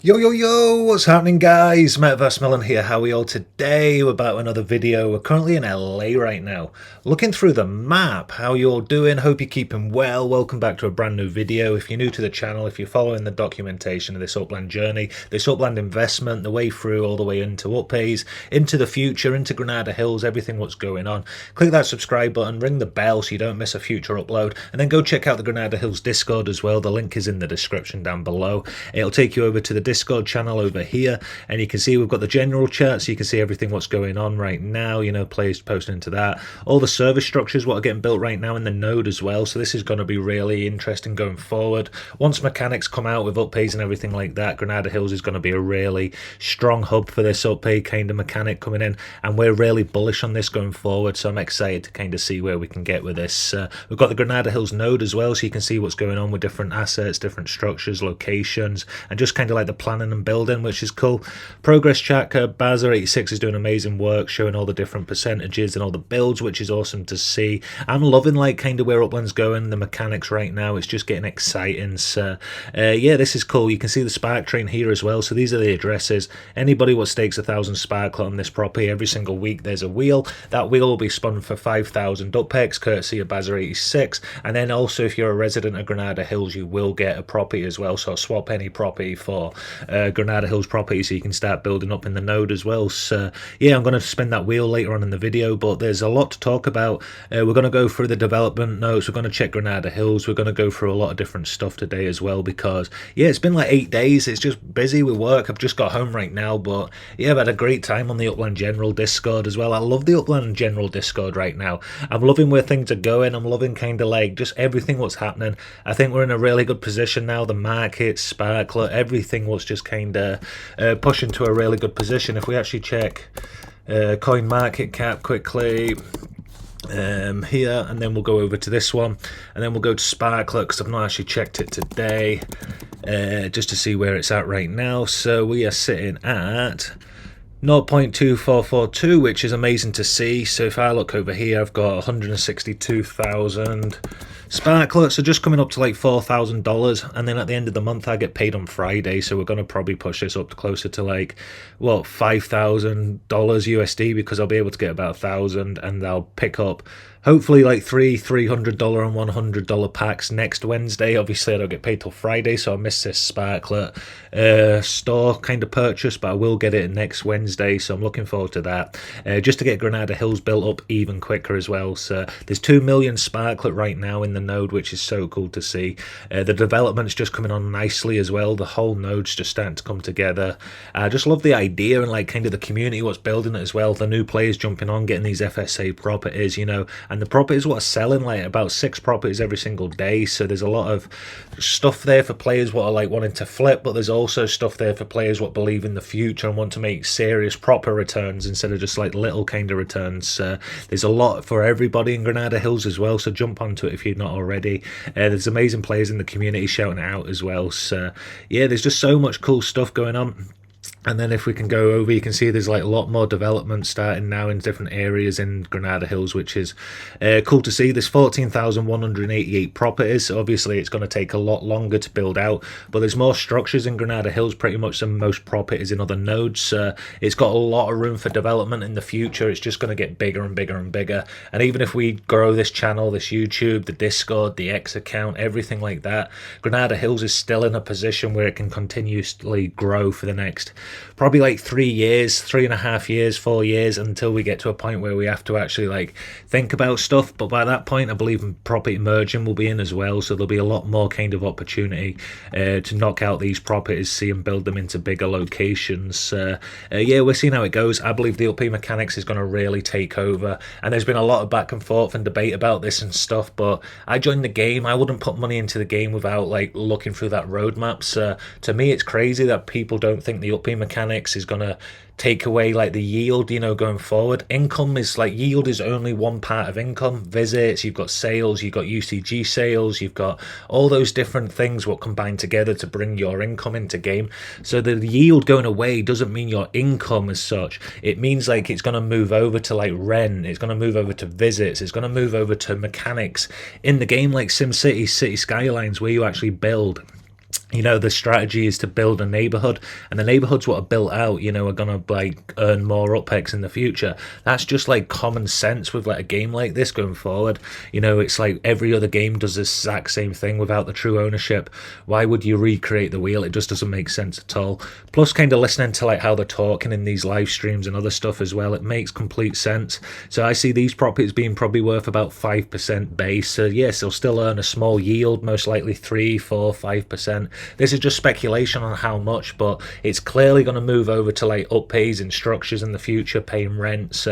Yo, what's happening guys? METAVERSEMILLEN here, how are we all today? We're back with another video. We're currently in LA right now, looking through the map. How you all doing? Hope you're keeping well. Welcome back to a brand new video. If you're new to the channel, if you're following the documentation of this Upland journey, this Upland investment, the way through all the way into Uppies, into the future, into Granada Hills, everything what's going on, click that subscribe button, ring the bell so you don't miss a future upload, and then go check out the Granada Hills Discord as well. The link is in the description down below. It'll take you over to the Discord channel over here, and you can see we've got the general chat, so you can see everything what's going on right now, you know, players posting into that, all the service structures what are getting built right now in the node as well. So this is going to be really interesting going forward. Once mechanics come out with Uppies and everything like that, Granada Hills is going to be a really strong hub for this Uppie kind of mechanic coming in, and we're really bullish on this going forward. So I'm excited to kind of see where we can get with this. We've got the Granada Hills node as well, so you can see what's going on with different assets, different structures, locations, and just kind of like the planning and building, which is cool. Progress tracker Bazza86 is doing amazing work, showing all the different percentages and all the builds, which is awesome to see. I'm loving like kind of where Upland's going, the mechanics right now. It's just getting exciting. So yeah, this is cool. You can see the spark train here as well. So these are the addresses. Anybody what stakes 1,000 sparklet on this property, every single week there's a wheel. That wheel will be spun for 5,000 Uppex courtesy of Bazza86. And then also if you're a resident of Granada Hills, you will get a property as well. So swap any property for Granada Hills property, so you can start building up in the node as well. So yeah, I'm going to spin that wheel later on in the video, but there's a lot to talk about. We're going to go through the development notes, we're going to check Granada Hills, we're going to go through a lot of different stuff today as well, because yeah, it's been like 8 days, it's just busy with work. I've just got home right now, but yeah, I've had a great time on the Upland General Discord as well. I love the Upland General Discord right now. I'm loving where things are going. I'm loving kind of like just everything what's happening. I think we're in a really good position now. The market, sparklet, everything was just kind of pushing to a really good position. If we actually check coin market cap quickly here, and then we'll go over to this one, and then we'll go to sparklet because I've not actually checked it today, just to see where it's at right now. So we are sitting at 0.2442, which is amazing to see. So if I look over here, I've got 162,000 sparklets, so just coming up to like $4,000, and then at the end of the month I get paid on Friday, so we're going to probably push this up closer to like what, $5,000 USD, because I'll be able to get about 1,000, and I'll pick up hopefully like $300 and $100 packs next Wednesday. Obviously I don't get paid till Friday, so I miss this sparklet store kind of purchase, but I will get it next Wednesday, so I'm looking forward to that, just to get Granada Hills built up even quicker as well. So there's 2 million sparklet right now in the node, which is so cool to see. The development's just coming on nicely as well. The whole node's just starting to come together. I just love the idea and like kind of the community what's building it as well. The new players jumping on, getting these FSA properties, you know, and the properties what are selling like about 6 properties every single day. So there's a lot of stuff there for players what are like wanting to flip, but there's also stuff there for players what believe in the future and want to make serious proper returns instead of just like little kind of returns. There's a lot for everybody in Granada Hills as well, so jump onto it if you're not already. There's amazing players in the community shouting it out as well. So yeah, there's just so much cool stuff going on. And then if we can go over, you can see there's like a lot more development starting now in different areas in Granada Hills, which is cool to see. There's 14,188 properties, so obviously it's going to take a lot longer to build out, but there's more structures in Granada Hills pretty much than most properties in other nodes. It's got a lot of room for development in the future. It's just going to get bigger and bigger and bigger, and even if we grow this channel, this YouTube, the Discord, the X account, everything like that, Granada Hills is still in a position where it can continuously grow for the next probably like 3 years, 3.5 years, 4 years, until we get to a point where we have to actually like think about stuff. But by that point I believe property merging will be in as well, so there'll be a lot more kind of opportunity to knock out these properties, see and build them into bigger locations. Yeah, we're seeing how it goes. I believe the UP mechanics is going to really take over, and there's been a lot of back and forth and debate about this and stuff, but I joined the game. I wouldn't put money into the game without like looking through that roadmap. So to me it's crazy that people don't think the UP mechanics is going to take away like the yield, you know, going forward. Income is like, yield is only one part of income. Visits, you've got sales, you've got UCG sales, you've got all those different things what combine together to bring your income into game. So the yield going away doesn't mean your income as such. It means like it's going to move over to like rent, it's going to move over to visits, it's going to move over to mechanics in the game like SimCity, City Skylines, where you actually build You know, the strategy is to build a neighborhood, and the neighborhoods what are built out, you know, are gonna like earn more upex in the future. That's just like common sense with like a game like this going forward. You know, it's like every other game does the exact same thing without the true ownership. Why would you recreate the wheel? It just doesn't make sense at all. Plus, kind of listening to like how they're talking in these live streams and other stuff as well, it makes complete sense. So I see these properties being probably worth about 5% base. So yes, they'll still earn a small yield, most likely 3, 4, 5%. This is just speculation on how much, but it's clearly going to move over to like Uppies and structures in the future, paying rents.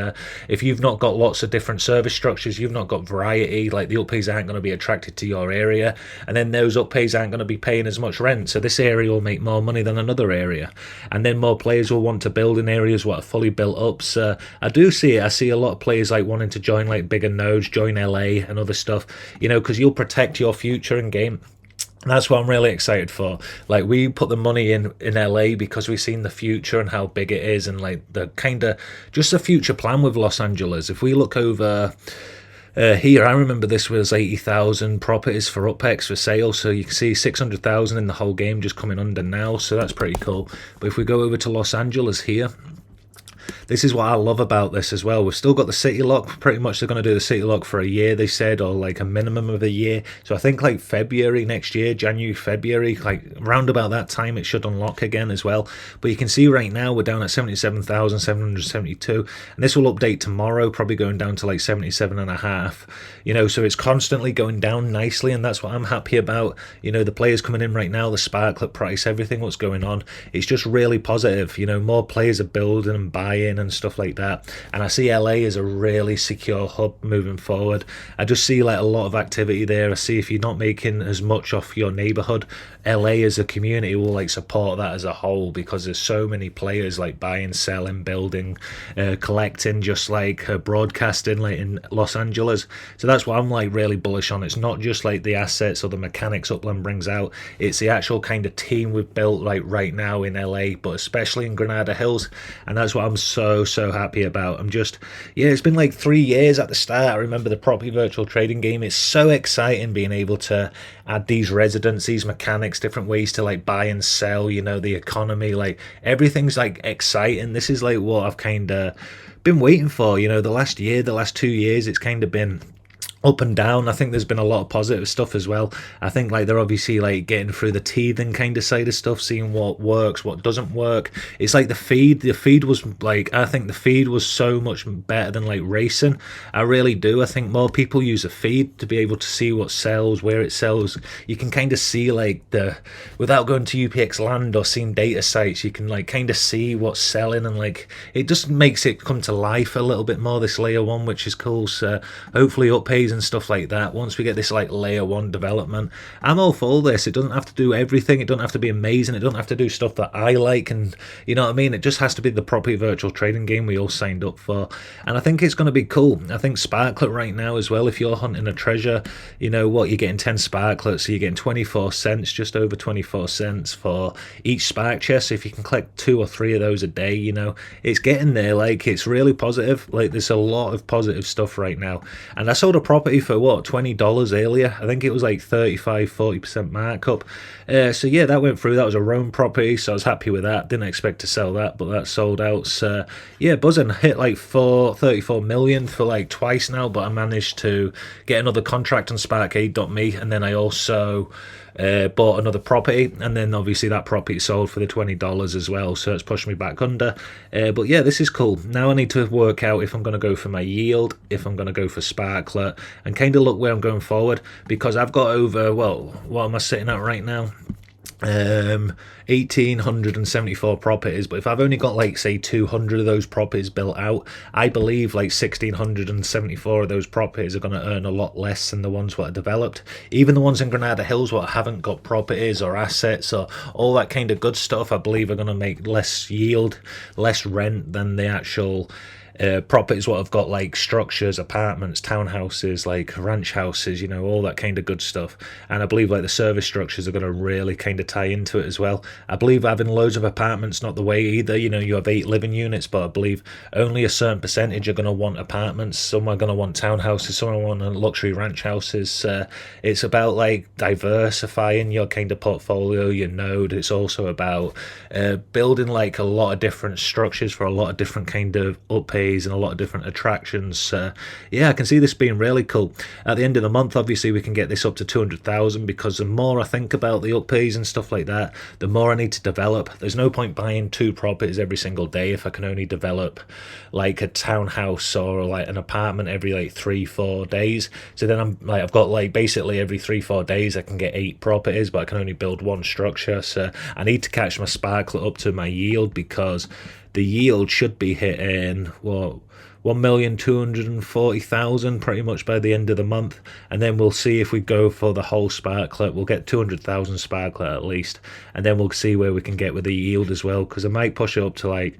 If you've not got lots of different service structures, you've not got variety, like the Uppies aren't going to be attracted to your area, and then those Uppies aren't going to be paying as much rent. So this area will make more money than another area, and then more players will want to build in areas what are fully built up. So I do see it. I see a lot of players like wanting to join like bigger nodes, join LA and other stuff, you know, because you'll protect your future in game. That's what I'm really excited for. Like, we put the money in LA because we've seen the future and how big it is, and like the kind of just the future plan with Los Angeles. If we look over here, I remember this was 80,000 properties for Upex for sale, so you can see 600,000 in the whole game just coming under now, so that's pretty cool. But if we go over to Los Angeles here, this is what I love about this as well. We've still got the city lock. Pretty much they're going to do the city lock for a year, they said, or like a minimum of a year. So I think like February next year, January, February, like round about that time, it should unlock again as well. But you can see right now we're down at 77,772, and this will update tomorrow, probably going down to like 77.5. You know, so it's constantly going down nicely, and that's what I'm happy about. You know, the players coming in right now, the sparklet price, everything what's going on, it's just really positive. You know, more players are building and buying and stuff like that, and I see LA as a really secure hub moving forward. I just see like a lot of activity there. I see if you're not making as much off your neighborhood, LA as a community will like support that as a whole, because there's so many players like buying, selling, building, collecting, just like broadcasting like in Los Angeles. So that's what I'm like really bullish on. It's not just like the assets or the mechanics Upland brings out, it's the actual kind of team we've built like right now in LA, but especially in Granada Hills, and that's what I'm so happy about. I'm just, yeah, it's been like 3 years at the start. I remember the property virtual trading game. It's so exciting being able to add these residents, these mechanics, different ways to like buy and sell, you know, the economy, like everything's like exciting. This is like what I've kind of been waiting for, you know, the last year, the last 2 years. It's kind of been up and down. I think there's been a lot of positive stuff as well. I think like they're obviously like getting through the teething kind of side of stuff, seeing what works, what doesn't work. It's like the feed was like, I think the feed was so much better than like racing. I really do. I think more people use a feed to be able to see what sells, where it sells. You can kind of see like the, without going to UPX land or seeing data sites, you can like kind of see what's selling, and like it just makes it come to life a little bit more, this layer 1, which is cool. So hopefully Uppies and stuff like that, once we get this like layer 1 development, I'm all for this. It doesn't have to do everything, it doesn't have to be amazing, it doesn't have to do stuff that I like, and you know what I mean, it just has to be the property virtual trading game we all signed up for, and I think it's going to be cool. I think sparklet right now as well, if you're hunting a treasure, you know what, you're getting 10 sparklets, so you're getting 24 cents, just over 24 cents for each spark chest. So if you can collect 2 or 3 of those a day, you know, it's getting there. Like, it's really positive. Like, there's a lot of positive stuff right now, and I sold a property for what, $20 earlier. I think it was like 35-40% markup. So yeah, that went through. That was a Rome property, so I was happy with that. Didn't expect to sell that, but that sold out. So yeah, buzzing. Hit like 34 million for like twice now, but I managed to get another contract on Sparkade.me, and then I also bought another property, and then obviously that property sold for the $20 as well, so it's pushed me back under. But yeah, this is cool. Now I need to work out if I'm going to go for my yield, if I'm going to go for sparklet, and kind of look where I'm going forward, because I've got over, well, what am I sitting at right now? 1,874 properties, but if I've only got like say 200 of those properties built out, I believe like 1,674 of those properties are going to earn a lot less than the ones what are developed. Even the ones in Granada Hills what haven't got properties or assets or all that kind of good stuff, I believe are going to make less yield, less rent than the actual properties what have got like structures, apartments, townhouses, like ranch houses, all that kind of good stuff. And I believe like the service structures are going to really kind of tie into it as well. I believe having loads of apartments not the way either. You have 8 living units, but I believe only a certain percentage are going to want apartments. Some are going to want townhouses, some are going to want luxury ranch houses. It's about like diversifying your kind of portfolio, your node. It's also about building like a lot of different structures for a lot of different kind of Uppies and a lot of different attractions. Yeah, I can see this being really cool. At the end of the month, obviously, we can get this up to 200,000, because the more I think about the Uppies and stuff like that, the more I need to develop. There's no point buying 2 properties every single day if I can only develop like a townhouse or like an apartment every like 3-4 days. So then I've got like basically every 3-4 days I can get 8 properties, but I can only build 1 structure. So I need to catch my sparklet up to my yield, because the yield should be hitting 1,240,000 pretty much by the end of the month, and then we'll see if we go for the whole sparklet. We'll get 200,000 sparklet at least, and then we'll see where we can get with the yield as well, because I might push it up to like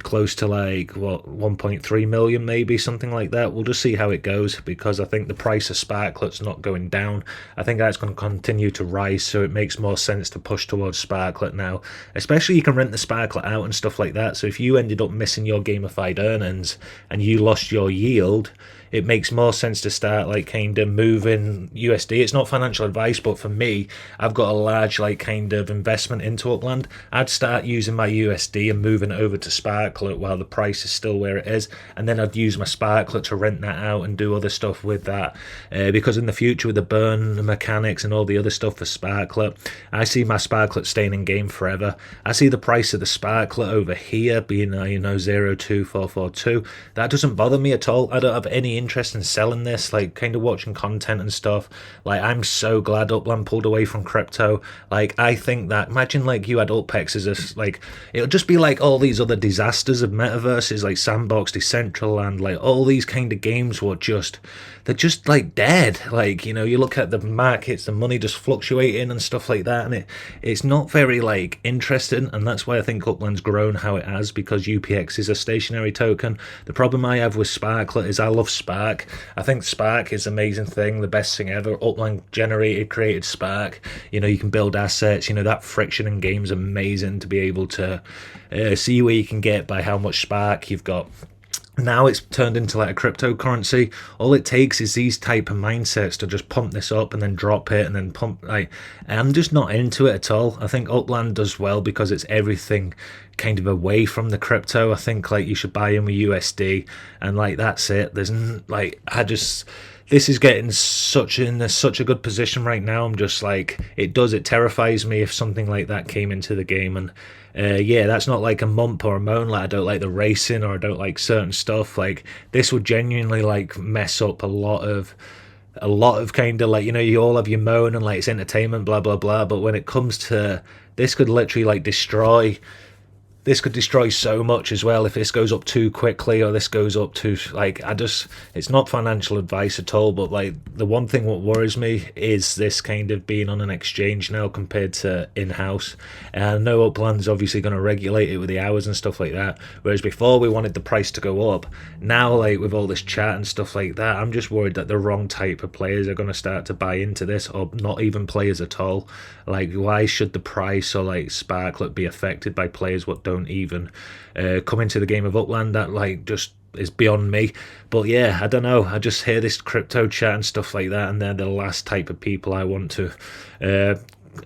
close to like 1.3 million, maybe something like that. We'll just see how it goes, because I think the price of sparklet's not going down. I think that's going to continue to rise, so it makes more sense to push towards sparklet now. Especially you can rent the sparklet out and stuff like that, so if you ended up missing your gamified earnings and you lost your yield, it makes more sense to start like kind of moving USD. It's not financial advice, but for me, I've got a large like kind of investment into Upland. I'd start using my USD and moving it over to sparklet while the price is still where it is, and then I'd use my sparklet to rent that out and do other stuff with that, because in the future with the burn mechanics and all the other stuff for sparklet, I see my sparklet staying in game forever. I see the price of the sparklet over here being 02442. That doesn't bother me at all. I don't have any interest in selling this, like kind of watching content and stuff. Like, I'm so glad Upland pulled away from crypto. Like, I think that, imagine like you had Upex as a, like, it'll just be like all these other disasters of metaverses like Sandbox, Decentraland, like all these kind of games were just, they're just like dead. Like, you look at the markets, the money just fluctuating and stuff like that, and it's not very like interesting. And that's why I think Upland's grown how it has, because UPX is a stationary token. The problem I have with Sparklet is I love Spark. I think Spark is an amazing thing, the best thing ever. Upland created Spark. You can build assets. That friction in games amazing to be able to see where you can get by how much Spark you've got. Now it's turned into like a cryptocurrency. All it takes is these type of mindsets to just pump this up and then drop it and then pump. Like, I'm just not into it at all. I think Upland does well because it's everything kind of away from the crypto. I think like you should buy in with USD and like that's it. There's like, this is getting such a good position right now. I'm just like, it terrifies me if something like that came into the game. And yeah, that's not like a mump or a moan, like I don't like the racing or I don't like certain stuff. Like, this would genuinely like mess up a lot of kind of like, you all have your moan and like it's entertainment, blah blah blah, but when it comes to this, could literally like destroy so much as well if this goes up too quickly or this goes up too, like, it's not financial advice at all, but like the one thing what worries me is this kind of being on an exchange now compared to in-house. And I know Upland's obviously going to regulate it with the hours and stuff like that, whereas before we wanted the price to go up. Now, like with all this chat and stuff like that, I'm just worried that the wrong type of players are going to start to buy into this, or not even players at all. Like, why should the price or like Sparklet be affected by players what don't even come into the game of Upland? That like just is beyond me. But yeah, I don't know, I just hear this crypto chat and stuff like that, and they're the last type of people I want to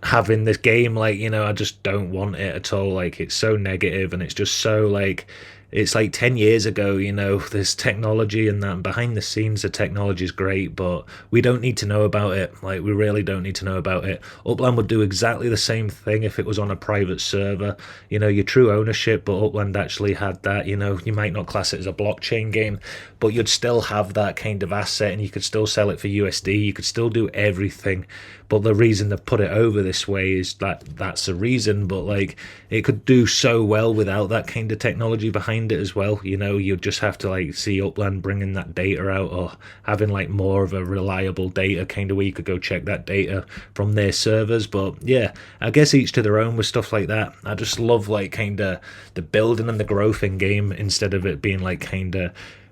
have in this game. Like, I just don't want it at all. Like, it's so negative and it's just so like, it's like 10 years ago, there's technology and that, and behind the scenes the technology is great, but we don't need to know about it. Like, we really don't need to know about it. Upland would do exactly the same thing if it was on a private server. Your true ownership, but Upland actually had that. You might not class it as a blockchain game, but you'd still have that kind of asset and you could still sell it for USD. You could still do everything. But the reason they've put it over this way is that's the reason. But like, it could do so well without that kind of technology behind behind it as well. You know, you'd just have to like see Upland bringing that data out, or having like more of a reliable data kind of where you could go check that data from their servers. But yeah, I guess each to their own with stuff like that. I just love like kind of the building and the growth in game, instead of it being like kind of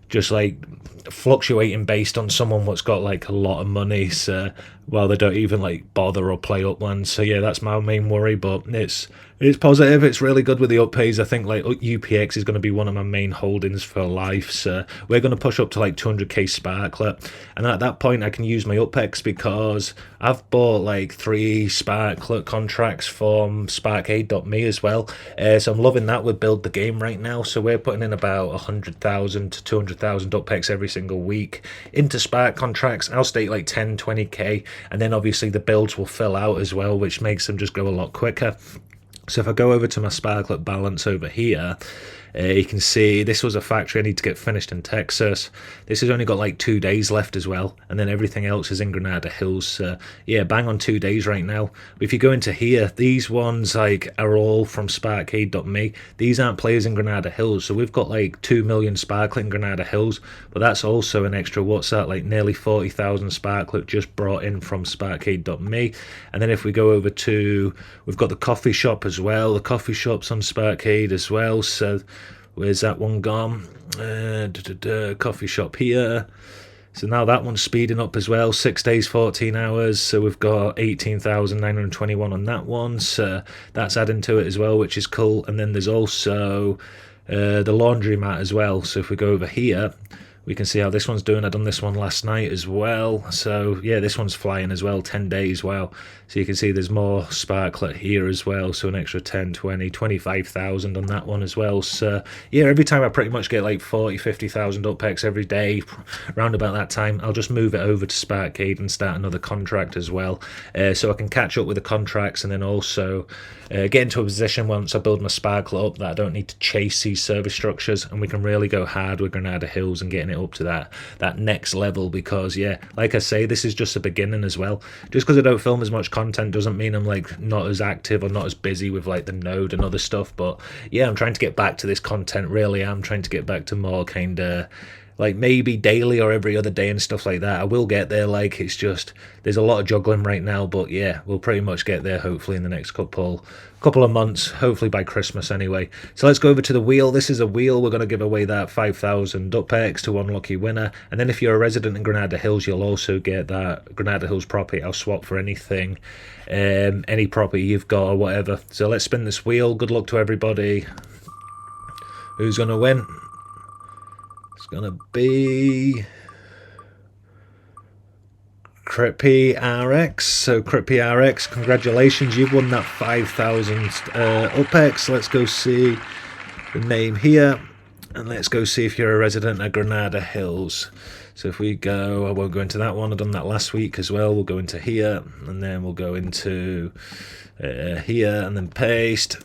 just like fluctuating based on someone what's got like a lot of money, so well, they don't even like bother or play Upland. So yeah, that's my main worry, but it's positive. It's really good with the Uppies. I think like UPX is going to be one of my main holdings for life, so we're going to push up to like 200k sparklet, and at that point I can use my UPX because I've bought like 3 sparklet contracts from sparkade.me as well, so I'm loving that with Build the Game right now. So we're putting in about 100,000 to 200,000 UPX every single week into spark contracts. I'll stake like 10, 20k, and then obviously the builds will fill out as well, which makes them just go a lot quicker. So if I go over to my sparklet balance over here, you can see this was a factory I need to get finished in Texas. This has only got like 2 days left as well, and then everything else is in Granada Hills. Yeah, bang on 2 days right now. But if you go into here, these ones like are all from sparkade.me. These aren't players in Granada Hills, so we've got like 2 million sparklet in Granada Hills, but that's also an extra, what's that, like nearly 40,000 sparklet just brought in from sparkade.me. And then if we go over to, we've got the coffee shop as well. The coffee shop's on Sparkade as well, so where's that one gone? Coffee shop here. So now that one's speeding up as well. 6 days, 14 hours. So we've got 18,921 on that one. So that's adding to it as well, which is cool. And then there's also the laundromat as well. So if we go over here, we can see how this one's doing. I done this one last night as well. So yeah, this one's flying as well, 10 days, wow. So you can see there's more sparklet here as well. So an extra 10, 20, 25,000 on that one as well. So yeah, every time I pretty much get like 40, 50,000 UPX every day, around about that time, I'll just move it over to Sparkade and start another contract as well. So I can catch up with the contracts, and then also get into a position once I build my sparklet up that I don't need to chase these service structures, and we can really go hard with Granada Hills and getting it up to that next level. Because yeah, like I say, this is just the beginning as well. Just because I don't film as much content doesn't mean I'm like not as active or not as busy with like the node and other stuff. But yeah, I'm trying to get back to this content. Really, I'm trying to get back to more kind of like maybe daily or every other day and stuff like that. I will get there. Like, it's just there's a lot of juggling right now, but yeah, we'll pretty much get there hopefully in the next couple of months, hopefully by Christmas anyway. So let's go over to the wheel. This is a wheel. We're going to give away that 5,000 UPX to one lucky winner, and then if you're a resident in Granada Hills, you'll also get that Granada Hills property. I'll swap for anything, any property you've got or whatever. So let's spin this wheel. Good luck to everybody. Who's going to win? It's going to be Crippy RX. So Crippy RX, congratulations, you've won that 5,000 UPX. Let's go see the name here, and let's go see if you're a resident of Granada Hills. So if we go, I won't go into that one, I've done that last week as well. We'll go into here, and then we'll go into here, and then paste.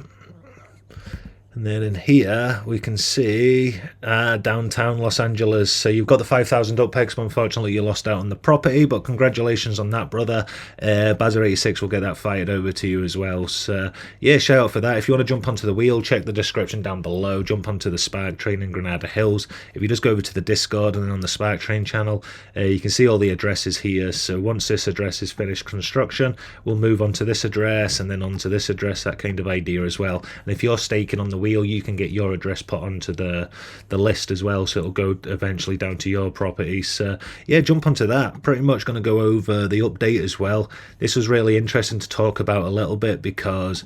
And then in here, we can see downtown Los Angeles. So you've got the 5,000 UPX, but unfortunately you lost out on the property. But congratulations on that, brother. Bazzer86 will get that fired over to you as well. So yeah, shout out for that. If you want to jump onto the wheel, check the description down below. Jump onto the Spark Train in Granada Hills. If you just go over to the Discord and then on the Spark Train channel, you can see all the addresses here. So once this address is finished construction, we'll move on to this address and then on to this address, that kind of idea as well. And if you're staking on the wheel, you can get your address put onto the list as well, so it'll go eventually down to your property. So yeah, jump onto that. Pretty much going to go over the update as well. This was really interesting to talk about a little bit because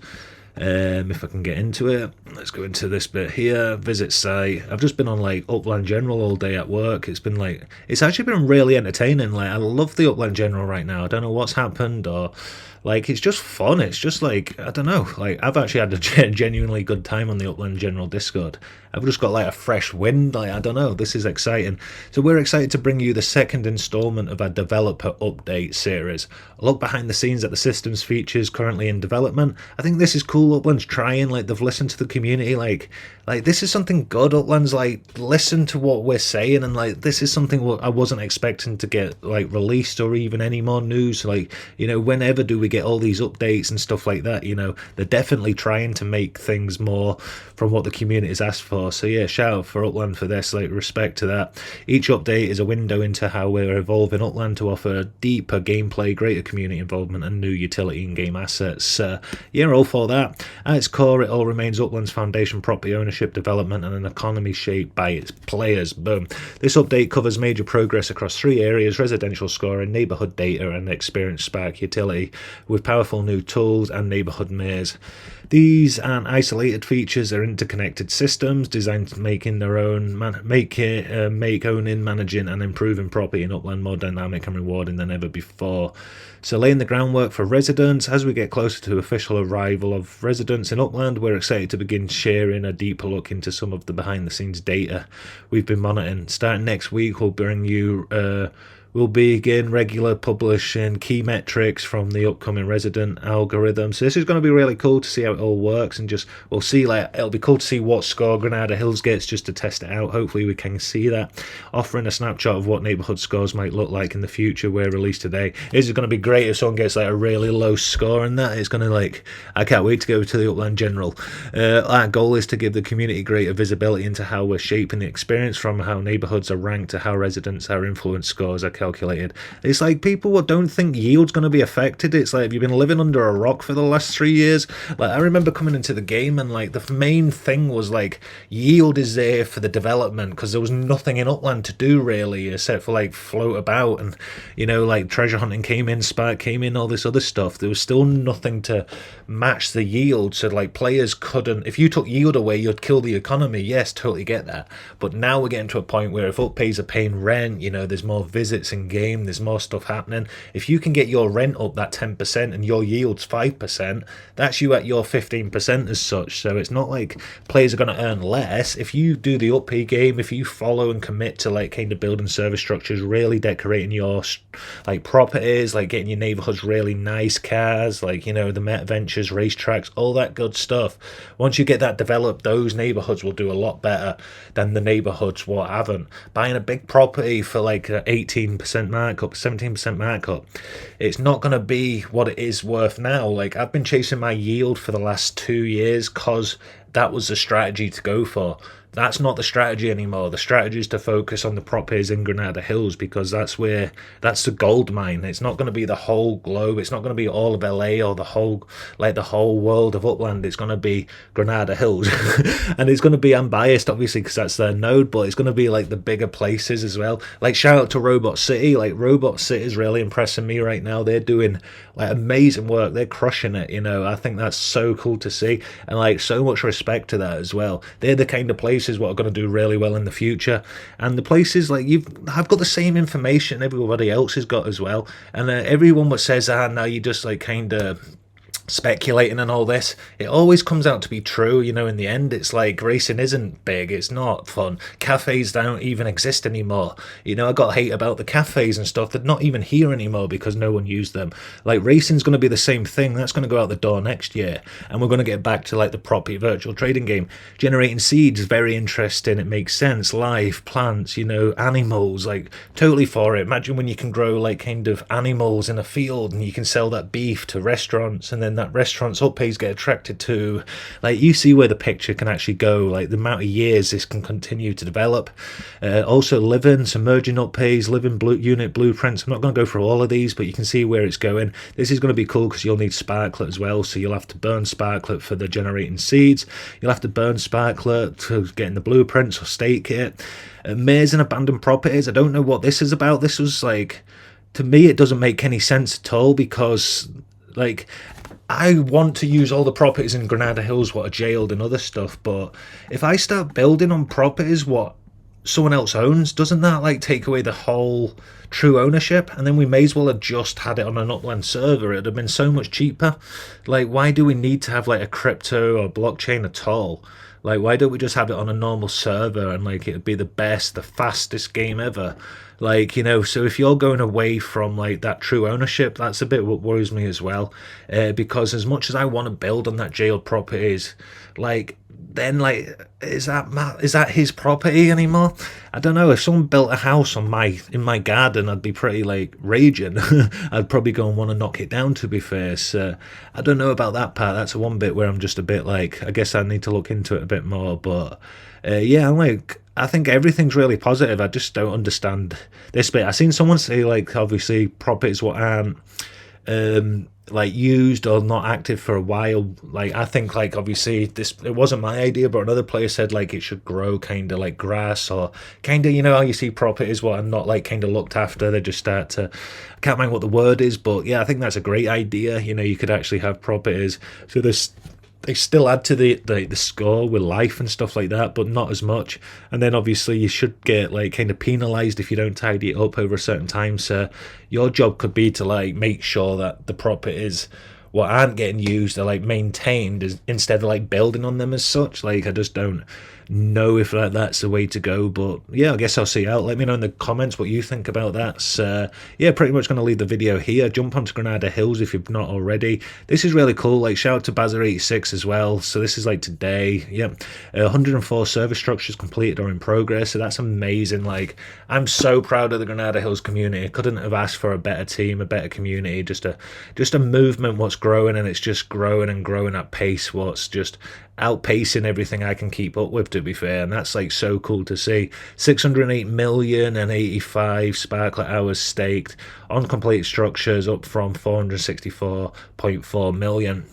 if I can get into it, let's go into this bit here. Visit site. I've just been on like Upland General all day at work. It's actually been really entertaining. Like, I love the Upland General right now. I don't know what's happened, or like, it's just fun. It's just like, I don't know, like, I've actually had a genuinely good time on the Upland General Discord. I've just got like a fresh wind. Like, I don't know, this is exciting. So we're excited to bring you the second installment of our developer update series. A look behind the scenes at the system's features currently in development. I think this is cool. Upland's trying, like, they've listened to the community. Like this is something good. Upland's like, listen to what we're saying, and like, this is something I wasn't expecting to get like released or even any more news. Like, you know, whenever do we we get all these updates and stuff like that. They're definitely trying to make things more from what the community has asked for. So yeah, shout out for Upland for this, like, respect to that. Each update is a window into how we're evolving Upland to offer deeper gameplay, greater community involvement, and new utility and game assets. Yeah, all for that. At its core, it all remains Upland's foundation: property ownership, development, and an economy shaped by its players. Boom. This update covers major progress across 3 areas: residential scoring, neighbourhood data, and experience spark utility, with powerful new tools and neighbourhood maze. These aren't isolated features, are interconnected systems designed to make owning, managing, and improving property in Upland more dynamic and rewarding than ever before. So laying the groundwork for residents. As we get closer to official arrival of residents in Upland, we're excited to begin sharing a deeper look into some of the behind the scenes data we've been monitoring. Starting next week, we'll bring you we'll begin regular publishing key metrics from the upcoming resident algorithm. So this is going to be really cool to see how it all works, and just we'll see, like, it'll be cool to see what score Granada Hills gets, just to test it out. Hopefully we can see that, offering a snapshot of what neighborhood scores might look like in the future where released today. This is going to be great if someone gets like a really low score, and that is going to, like, I can't wait to go to the Upland General. Our goal is to give the community greater visibility into how we're shaping the experience, from how neighborhoods are ranked to how residents, our influence scores are calculated. It's like, people don't think yield's going to be affected. It's like, have you been living under a rock for the last 3 years? Like, I remember coming into the game and, like, the main thing was, like, yield is there for the development, because there was nothing in Upland to do really except for, like, float about, and like, treasure hunting came in, spark came in, all this other stuff. There was still nothing to match the yield, so, like, players couldn't, if you took yield away, you'd kill the economy. Yes, totally get that, but now we're getting to a point where if Uppies are paying rent, there's more visits in game, there's more stuff happening. If you can get your rent up that 10% and your yield's 5%, that's you at your 15% as such. So it's not like players are going to earn less. If you do the Uppie game, if you follow and commit to, like, kind of building service structures, really decorating your, like, properties, like getting your neighborhoods really nice cars, like, the METAVERSEMILLEN racetracks, all that good stuff. Once you get that developed, those neighborhoods will do a lot better than the neighborhoods what haven't. Buying a big property for like an 18% markup, 17% markup, it's not going to be what it is worth now. Like, I've been chasing my yield for the last 2 years because that was the strategy to go for. That's not the strategy anymore. The strategy is to focus on the properties in Granada Hills, because that's the gold mine. It's not going to be the whole globe. It's not going to be all of LA or the whole world of Upland. It's going to be Granada Hills. And it's going to be unbiased, obviously, because that's their node, but it's going to be like the bigger places as well. Like, shout out to Robot City. Like, Robot City is really impressing me right now. They're doing, like, amazing work. They're crushing it. I think that's so cool to see, and, like, so much respect to that as well. They're the kind of places what are going to do really well in the future, and the places, like, I've got the same information everybody else has got as well, and everyone that says, now you just, like, kind of speculating and all this, it always comes out to be true. In the end, it's like, racing isn't big, it's not fun, cafes don't even exist anymore. I got hate about the cafes and stuff, they're not even here anymore because no one used them. Like, racing's going to be the same thing. That's going to go out the door next year, and we're going to get back to, like, the property virtual trading game. Generating seeds is very interesting, it makes sense. Life, plants, animals, like, totally for it. Imagine when you can grow, like, kind of animals in a field, and you can sell that beef to restaurants, and then that restaurant's Uppies get attracted to. Like, you see where the picture can actually go, like, the amount of years this can continue to develop. Also, submerging Uppies, unit blueprints. I'm not going to go through all of these, but you can see where it's going. This is going to be cool because you'll need sparklet as well, so you'll have to burn sparklet for the generating seeds. You'll have to burn sparklet to get in the blueprints or stake it. Maze and abandoned properties, I don't know what this is about. This was, like, to me, it doesn't make any sense at all, because, like, I want to use all the properties in Granada Hills what are jailed and other stuff, but if I start building on properties what someone else owns, doesn't that, like, take away the whole true ownership? And then we may as well have just had it on an Upland server. It'd have been so much cheaper. Like, why do we need to have, like, a crypto or blockchain at all? Like, why don't we just have it on a normal server, and, like, it'd be the best, the fastest game ever? Like, so if you're going away from, like, that true ownership, that's a bit what worries me as well, because as much as I want to build on that jailed properties, like, then like is that his property anymore? I don't know. If someone built a house on in my garden, I'd be pretty like raging. I'd probably go and want to knock it down, to be fair. So I don't know about that part. That's one bit where I'm just a bit like, I guess I need to look into it a bit more. But yeah, I'm like, I think everything's really positive. I just don't understand this bit. I seen someone say like, obviously properties what aren't like used or not active for a while. Like I think like obviously it wasn't my idea, but another player said like it should grow kind of like grass, or kind of, you know how you see properties what are not like kind of looked after, they just start to, I can't mind what the word is, but yeah, I think that's a great idea. You know, you could actually have properties so they still add to the score with life and stuff like that, but not as much. And then obviously you should get like kind of penalized if you don't tidy it up over a certain time. So your job could be to like make sure that the properties what aren't getting used are like maintained instead of like building on them as such. Like I just don't know if that's the way to go, but yeah, I guess I'll see you out. Let me know in the comments what you think about that. So yeah, pretty much going to leave the video here. Jump onto Granada Hills if you've not already. This is really cool. Like shout out to Bazza86 as well. So this is like today. Yep, 104 service structures completed or in progress, so that's amazing. Like I'm so proud of the Granada Hills community. I couldn't have asked for a better team, a better community, just a movement what's growing, and it's just growing and growing at pace, what's just outpacing everything I can keep up with, to be fair. And that's like so cool to see. 608 million and 85 sparklet hours staked on complete structures, up from 464.4 million.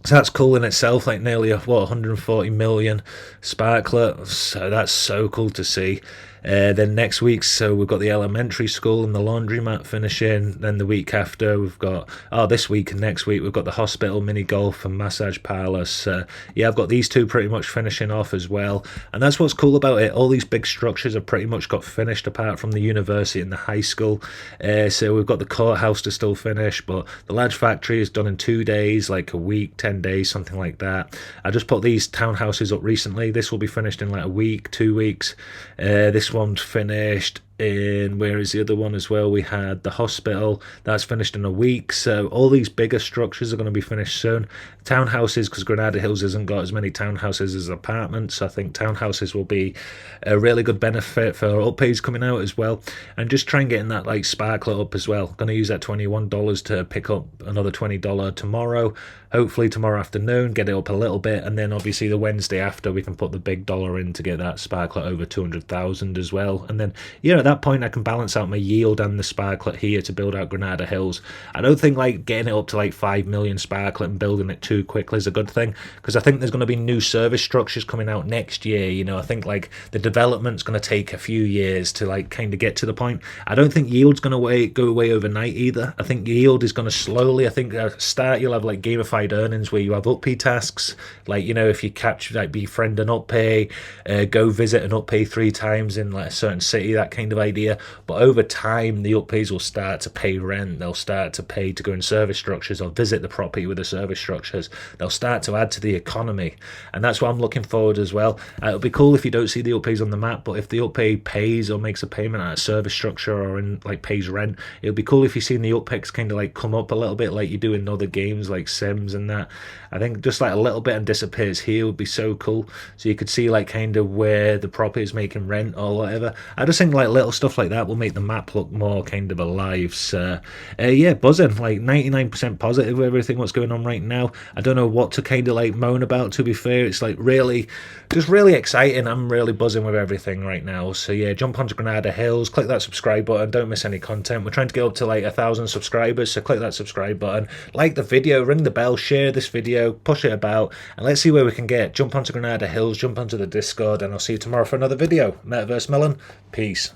So that's cool in itself, like nearly 140 million sparklet. So that's so cool to see. Then next week, so we've got the elementary school and the laundromat finishing. Then the week after, we've got, this week and next week, we've got the hospital, mini golf and massage parlour. So yeah, I've got these two pretty much finishing off as well. And that's what's cool about it. All these big structures have pretty much got finished apart from the university and the high school. So we've got the courthouse to still finish, but the large factory is done in 2 days, like a week, 10 days, something like that. I just put these townhouses up recently. This will be finished in like a week, 2 weeks. This one's finished in, where is the other one as well? We had the hospital, that's finished in a week. So all these bigger structures are going to be finished soon. Townhouses, because Granada Hills hasn't got as many townhouses as apartments, so I think townhouses will be a really good benefit for Uppies coming out as well. And just try and getting that like sparklet up as well. Going to use that $21 to pick up another $20 tomorrow, hopefully tomorrow afternoon, get it up a little bit, and then obviously the Wednesday after we can put the big dollar in to get that sparklet over 200,000 as well. And then yeah, at that point I can balance out my yield and the sparklet here to build out Granada Hills. I don't think like getting it up to like 5 million sparklet and building it too quickly is a good thing, because I think there's going to be new service structures coming out next year. You know, I think like the development's going to take a few years to like kind of get to the point. I don't think yield's going to go away overnight either. I think yield is going to slowly, I think at start you'll have like gamified earnings where you have Uppie tasks, like, you know, if you capture like befriend an Uppie, go visit an Uppie 3 times in like a certain city, that kind of idea. But over time the Uppies will start to pay rent, they'll start to pay to go in service structures or visit the property with the service structures. They'll start to add to the economy, and that's what I'm looking forward as well. It'll be cool if you don't see the Uppies on the map, but if the Uppie pays or makes a payment at a service structure or in like pays rent, it'll be cool if you've seen the Uppies kind of like come up a little bit like you do in other games like Sims and that. I think just like a little bit and disappears here would be so cool, so you could see like kind of where the property is making rent or whatever. I just think like little stuff like that will make the map look more kind of alive. So yeah, buzzing, like 99% positive with everything what's going on right now. I don't know what to kind of like moan about, to be fair. It's like really just really exciting. I'm really buzzing with everything right now. So yeah, jump onto Granada Hills, click that subscribe button, don't miss any content. We're trying to get up to like 1,000 subscribers, so click that subscribe button, like the video, ring the bell, share this video, push it about, and let's see where we can get. Jump onto Granada Hills, jump onto the Discord, and I'll see you tomorrow for another video. Metaverse Melon, peace.